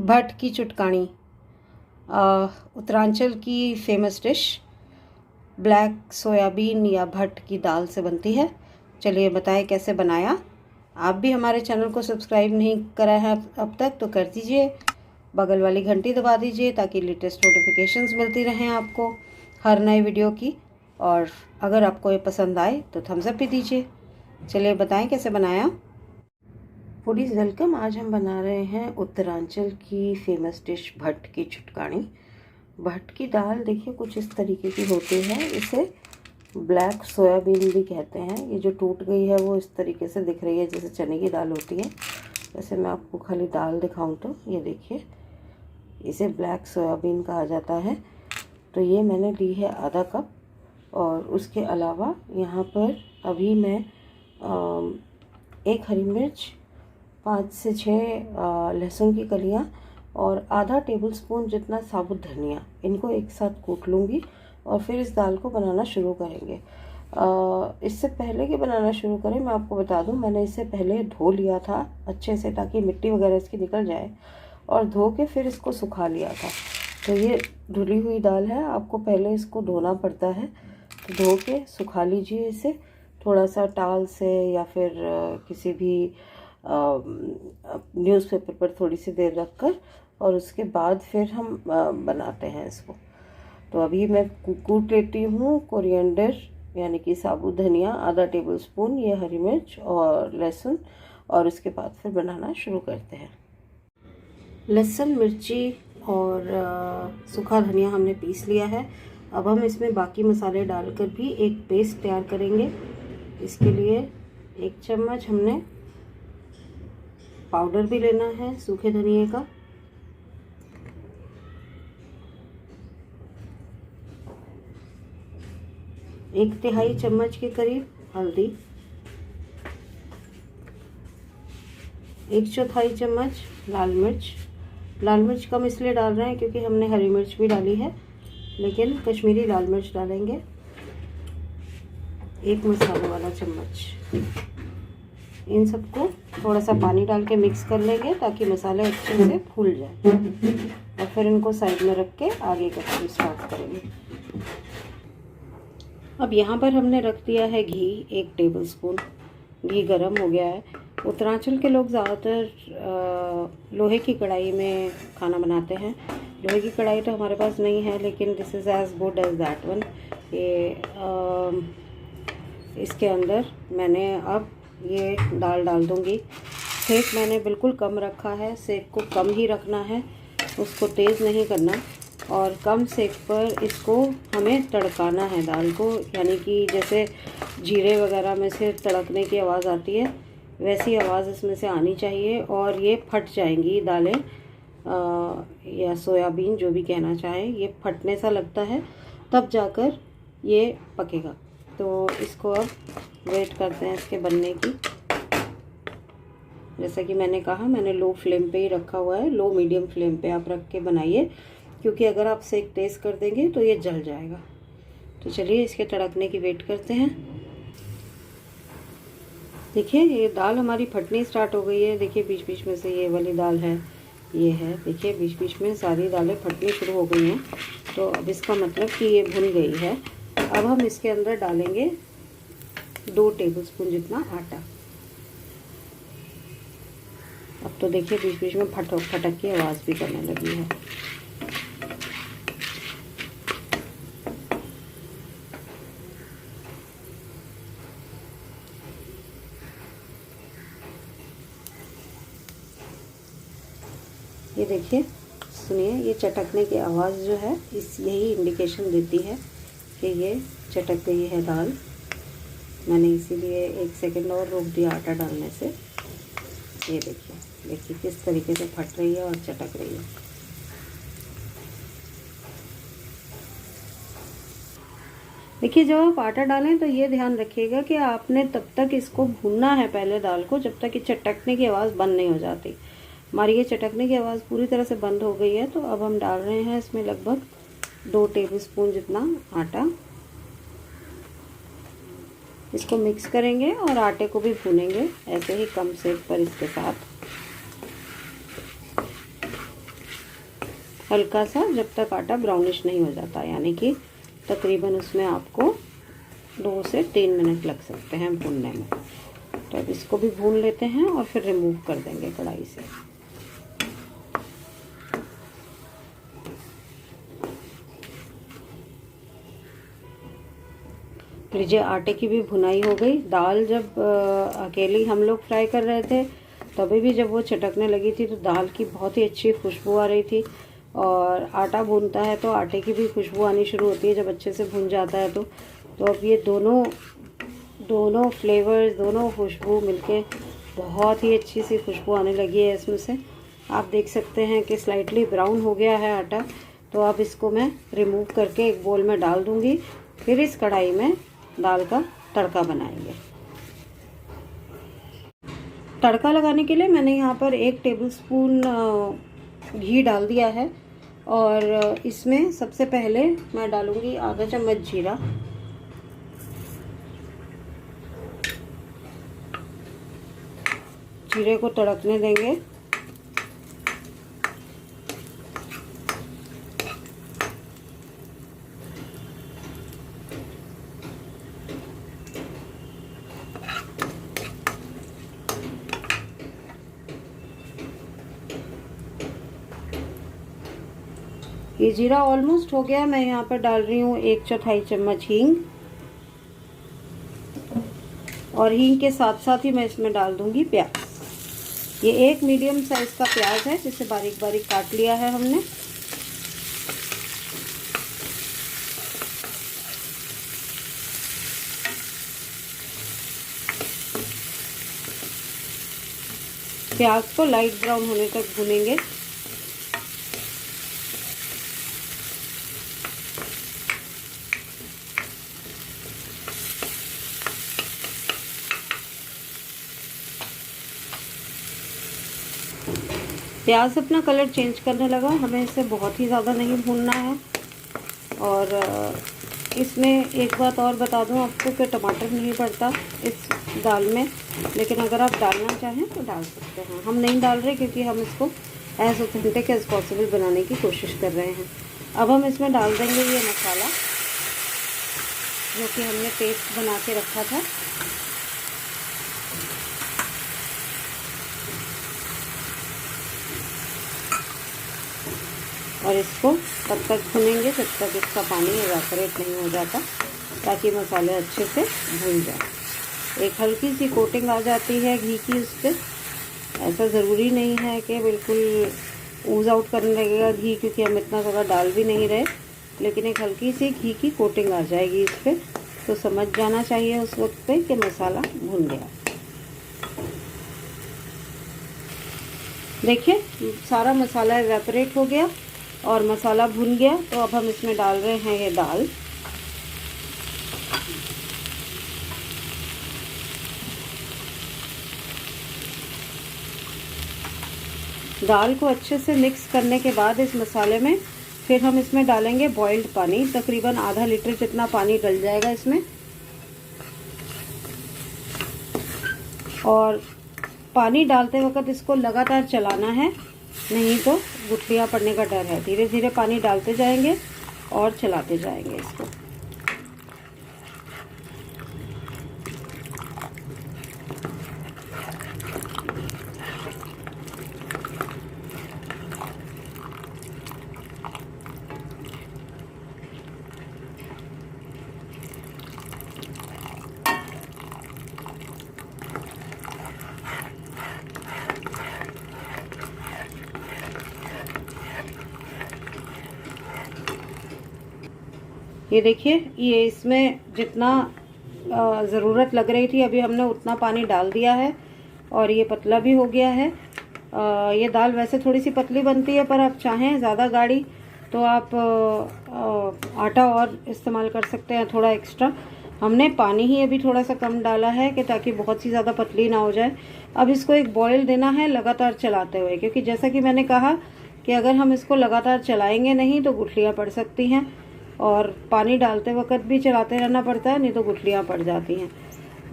भट्ट की चुटकानी उत्तरांचल की famous dish black soybean या भट्ट की दाल से बनती है। चलिए बताएं कैसे बनाया। आप भी हमारे चैनल को सब्सक्राइब नहीं करा है अब तक तो कर दीजिए, बगल वाली घंटी दबा दीजिए ताकि लेटेस्ट नोटिफिकेशंस मिलती रहें आपको हर नए वीडियो की। और अगर आपको ये पसंद आए तो थम्स अप भी दीजिए। चलिए बताएं कैसे बनाया। Foodies welcome. आज हम बना रहे हैं उत्तरांचल की फेमस डिश भट्ट की चुटकानी। भट्ट की दाल देखिए कुछ इस तरीके की होती है, इसे ब्लैक सोयाबीन भी कहते हैं। ये जो टूट गई है वो इस तरीके से दिख रही है जैसे चने की दाल होती है। वैसे मैं आपको खाली दाल दिखाऊं तो ये देखिए, इसे ब्लैक सोयाबीन कहा जाता है। तो ये मैंने ली है आधा कप। और उसके अलावा यहाँ पर अभी मैं एक हरी मिर्च, 5 से 6 लहसुन की कलियाँ और आधा टेबलस्पून जितना साबुत धनिया, इनको एक साथ कूट लूँगी और फिर इस दाल को बनाना शुरू करेंगे। इससे पहले कि बनाना शुरू करें मैं आपको बता दूं, मैंने इसे पहले धो लिया था अच्छे से ताकि मिट्टी वगैरह इसकी निकल जाए, और धो के फिर इसको सुखा लिया था। तो ये धुली हुई दाल है, आपको पहले इसको धोना पड़ता है। तो धो के सुखा लीजिए इसे थोड़ा सा टाल से या फिर किसी भी न्यूज़पेपर पर थोड़ी सी देर रख कर, और उसके बाद फिर हम बनाते हैं इसको। तो अभी मैं कूट लेती हूँ कोरिएंडर यानी कि साबुत धनिया आधा टेबलस्पून, ये हरी मिर्च और लहसुन, और उसके बाद फिर बनाना शुरू करते हैं। लहसुन, मिर्ची और सूखा धनिया हमने पीस लिया है। अब हम इसमें बाकी मसाले डालकर भी एक पेस्ट तैयार करेंगे। इसके लिए 1 चम्मच हमने पाउडर भी लेना है सूखे धनिए का, 1/3 चम्मच के करीब हल्दी, 1/4 चम्मच लाल मिर्च। लाल मिर्च कम इसलिए डाल रहे हैं क्योंकि हमने हरी मिर्च भी डाली है, लेकिन कश्मीरी लाल मिर्च डालेंगे। 1 मसाले वाला चम्मच। इन सबको थोड़ा सा पानी डाल के मिक्स कर लेंगे ताकि मसाले अच्छे से फूल जाए, और फिर इनको साइड में रख के आगे का काम स्टार्ट करेंगे। अब यहाँ पर हमने रख दिया है घी, 1 टेबलस्पून। घी गरम हो गया है। उत्तरांचल के लोग ज़्यादातर लोहे की कढ़ाई में खाना बनाते हैं। लोहे की कढ़ाई तो हमारे पास नहीं है, लेकिन this is as good as that one. ये इसके अंदर मैंने अब ये दाल डाल दूँगी। सेक मैंने बिल्कुल कम रखा है, सेक को कम ही रखना है, उसको तेज़ नहीं करना। और कम सेक पर इसको हमें तड़काना है दाल को, यानी कि जैसे जीरे वगैरह में से तड़कने की आवाज़ आती है वैसी आवाज़ इसमें से आनी चाहिए, और ये फट जाएंगी दालें या सोयाबीन जो भी कहना चाहें। ये फटने सा लगता है तब जाकर ये पकेगा। तो इसको अब वेट करते हैं इसके बनने की। जैसा कि मैंने कहा, मैंने लो फ्लेम पे ही रखा हुआ है। लो मीडियम फ्लेम पे आप रख के बनाइए, क्योंकि अगर आप सेक तेज़ कर देंगे तो ये जल जाएगा। तो चलिए इसके तड़कने की वेट करते हैं। देखिए ये दाल हमारी फटनी स्टार्ट हो गई है। देखिए बीच बीच में से ये वाली दाल है, ये है, देखिए बीच बीच में सारी दालें फटनी शुरू हो गई हैं। तो अब इसका मतलब कि ये भुन गई है। अब हम इसके अंदर डालेंगे 2 टेबलस्पून जितना आटा। अब तो देखिए बीच बीच में फटक की आवाज़ भी करने लगी है। ये देखिए, सुनिए, ये चटकने की आवाज़ जो है यही इंडिकेशन देती है कि ये चटक गई है दाल। मैंने इसीलिए 1 सेकंड और रोक दिया आटा डालने से। ये देखिए किस तरीके से फट रही है और चटक रही है। देखिए जब आप आटा डालें तो ये ध्यान रखिएगा कि आपने तब तक इसको भूनना है पहले दाल को, जब तक ये चटकने की आवाज़ बंद नहीं हो जाती। हमारी ये चटकने की आवाज़ पूरी तरह से बंद हो गई है। तो अब हम डाल रहे हैं इसमें लगभग 2 टेबलस्पून जितना आटा। इसको मिक्स करेंगे और आटे को भी भूनेंगे ऐसे ही कम सेक पर इसके साथ। हल्का सा, जब तक आटा ब्राउनिश नहीं हो जाता, यानी कि तकरीबन उसमें आपको 2 से 3 मिनट लग सकते हैं भूनने में। तो अब इसको भी भून लेते हैं और फिर रिमूव कर देंगे कढ़ाई से। लीजिए, आटे की भी भुनाई हो गई। दाल जब अकेली हम लोग फ्राई कर रहे थे तभी भी जब वो चटकने लगी थी तो दाल की बहुत ही अच्छी खुशबू आ रही थी। और आटा भूनता है तो आटे की भी खुशबू आनी शुरू होती है जब अच्छे से भुन जाता है तो अब ये दोनों फ्लेवर्स, दोनों खुशबू मिलके बहुत ही अच्छी सी खुशबू आने लगी है इसमें से। आप देख सकते हैं कि स्लाइटली ब्राउन हो गया है आटा। तो अब इसको मैं रिमूव करके एक बोल में डाल दूँगी। फिर इस कढ़ाई में दाल का तड़का बनाएंगे। तड़का लगाने के लिए मैंने यहाँ पर 1 टेबलस्पून घी डाल दिया है और इसमें सबसे पहले मैं डालूँगी आधा चम्मच जीरा, जीरे को तड़कने देंगे। ये जीरा ऑलमोस्ट हो गया। मैं यहाँ पर डाल रही हूँ 1/4 चम्मच हींग और हींग के साथ साथ ही मैं इसमें डाल दूँगी प्याज। ये एक मीडियम साइज़ का प्याज है जिसे बारीक बारीक काट लिया है हमने। प्याज को लाइट ब्राउन होने तक भूनेंगे। प्याज अपना कलर चेंज करने लगा, हमें इसे बहुत ही ज़्यादा नहीं भूनना है। और इसमें एक बात और बता दूं आपको कि टमाटर नहीं पड़ता इस दाल में, लेकिन अगर आप डालना चाहें तो डाल सकते हैं। हम नहीं डाल रहे क्योंकि हम इसको एज ऑथेंटिक एज पॉसिबल बनाने की कोशिश कर रहे हैं। अब हम इसमें डाल देंगे ये मसाला जो कि हमने पेस्ट बना के रखा था। और इसको तब तक भुनेंगे जब तक इसका पानी इवेपोरेट नहीं हो जाता, ताकि मसाले अच्छे से भुन जाए। एक हल्की सी कोटिंग आ जाती है घी की उस पर। ऐसा ज़रूरी नहीं है कि बिल्कुल ऊज आउट करने लगेगा घी, क्योंकि हम इतना ज़्यादा डाल भी नहीं रहे, लेकिन एक हल्की सी घी की कोटिंग आ जाएगी इस पर, तो समझ जाना चाहिए उस वक्त पे कि मसाला भुन गया। देखिए, सारा मसाला इवेपोरेट हो गया और मसाला भुन गया। तो अब हम इसमें डाल रहे हैं ये दाल। दाल को अच्छे से मिक्स करने के बाद इस मसाले में फिर हम इसमें डालेंगे बॉइल्ड पानी। तकरीबन आधा लीटर जितना पानी डल जाएगा इसमें। और पानी डालते वक्त इसको लगातार चलाना है, नहीं तो गुठलियाँ पड़ने का डर है। धीरे धीरे पानी डालते जाएंगे और चलाते जाएंगे इसको। ये देखिए, ये इसमें जितना ज़रूरत लग रही थी अभी हमने उतना पानी डाल दिया है और ये पतला भी हो गया है। ये दाल वैसे थोड़ी सी पतली बनती है, पर आप चाहें ज़्यादा गाढ़ी तो आप आटा और इस्तेमाल कर सकते हैं, थोड़ा एक्स्ट्रा। हमने पानी ही अभी थोड़ा सा कम डाला है कि ताकि बहुत सी ज़्यादा पतली ना हो जाए। अब इसको एक बॉयल देना है लगातार चलाते हुए, क्योंकि जैसा कि मैंने कहा कि अगर हम इसको लगातार चलाएंगे नहीं तो गुठलियाँ पड़ सकती हैं, और पानी डालते वक्त भी चलाते रहना पड़ता है, नहीं तो गुठलियाँ पड़ जाती हैं।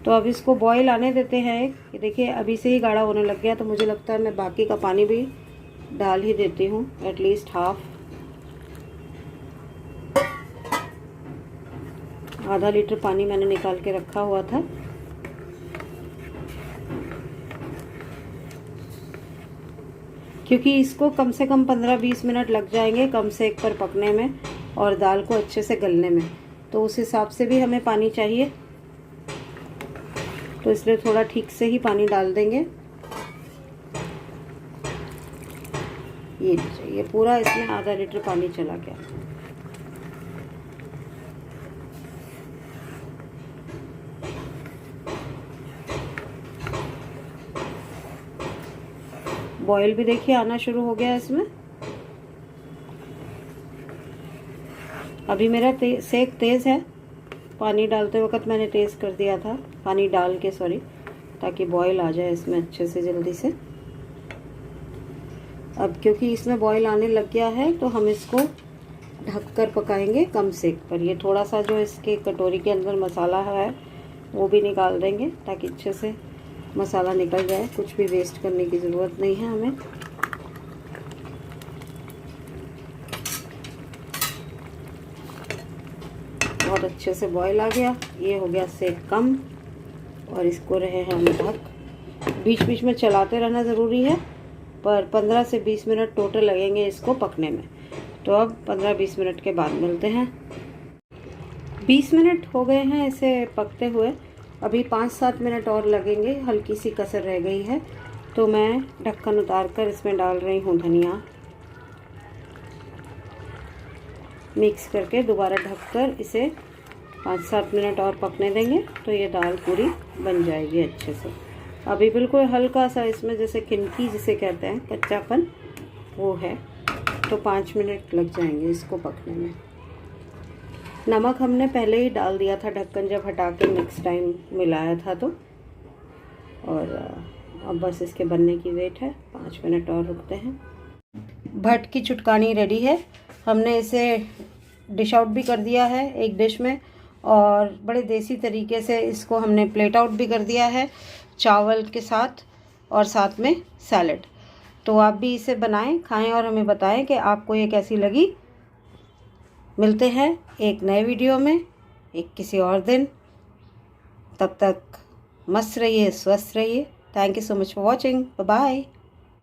तो अब इसको बॉईल आने देते हैं। ये देखिए, अभी से ही गाढ़ा होने लग गया, तो मुझे लगता है मैं बाकी का पानी भी डाल ही देती हूँ, एटलीस्ट हाफ। आधा लीटर पानी मैंने निकाल के रखा हुआ था। क्योंकि इसको कम से कम 15-20 मिनट लग जाएंगे कम सेक पर पकने में और दाल को अच्छे से गलने में, तो उस हिसाब से भी हमें पानी चाहिए, तो इसलिए थोड़ा ठीक से ही पानी डाल देंगे। ये पूरा इसमें आधा लीटर पानी चला गया। बॉईल भी देखिए आना शुरू हो गया इसमें। अभी मेरा सेक तेज़ है, पानी डालते वक्त मैंने तेज़ कर दिया था, पानी डाल के सॉरी, ताकि बॉईल आ जाए इसमें अच्छे से जल्दी से। अब क्योंकि इसमें बॉईल आने लग गया है तो हम इसको ढककर पकाएंगे कम सेक पर। ये थोड़ा सा जो इसके कटोरी के अंदर मसाला है वो भी निकाल देंगे ताकि अच्छे से मसाला निकल जाए, कुछ भी वेस्ट करने की ज़रूरत नहीं है हमें। बहुत अच्छे से बॉईल आ गया, ये हो गया सेक कम और इसको रहे हैं हम ढक। बीच बीच में चलाते रहना ज़रूरी है, पर 15 से 20 मिनट टोटल लगेंगे इसको पकने में। तो अब 15-20 मिनट के बाद मिलते हैं। 20 मिनट हो गए हैं इसे पकते हुए, अभी 5-7 मिनट और लगेंगे, हल्की सी कसर रह गई है। तो मैं ढक्कन उतार कर इसमें डाल रही हूँ धनिया, मिक्स करके दोबारा ढककर इसे 5-7 मिनट और पकने देंगे, तो ये दाल पूरी बन जाएगी अच्छे से। अभी बिल्कुल हल्का सा इसमें जैसे किनकी जिसे कहते हैं कच्चापन वो है, तो 5 मिनट लग जाएंगे इसको पकने में। नमक हमने पहले ही डाल दिया था ढक्कन जब हटा के नेक्स्ट टाइम मिलाया था तो। और अब बस इसके बनने की वेट है, 5 मिनट और रुकते हैं। भट की चुटकानी रेडी है। हमने इसे डिश आउट भी कर दिया है एक डिश में, और बड़े देसी तरीके से इसको हमने प्लेट आउट भी कर दिया है चावल के साथ, और साथ में सैलेड। तो आप भी इसे बनाएं, खाएं और हमें बताएं कि आपको ये कैसी लगी। मिलते हैं एक नए वीडियो में एक किसी और दिन। तब तक मस्त रहिए, स्वस्थ रहिए। Thank you so much for watching. Bye bye.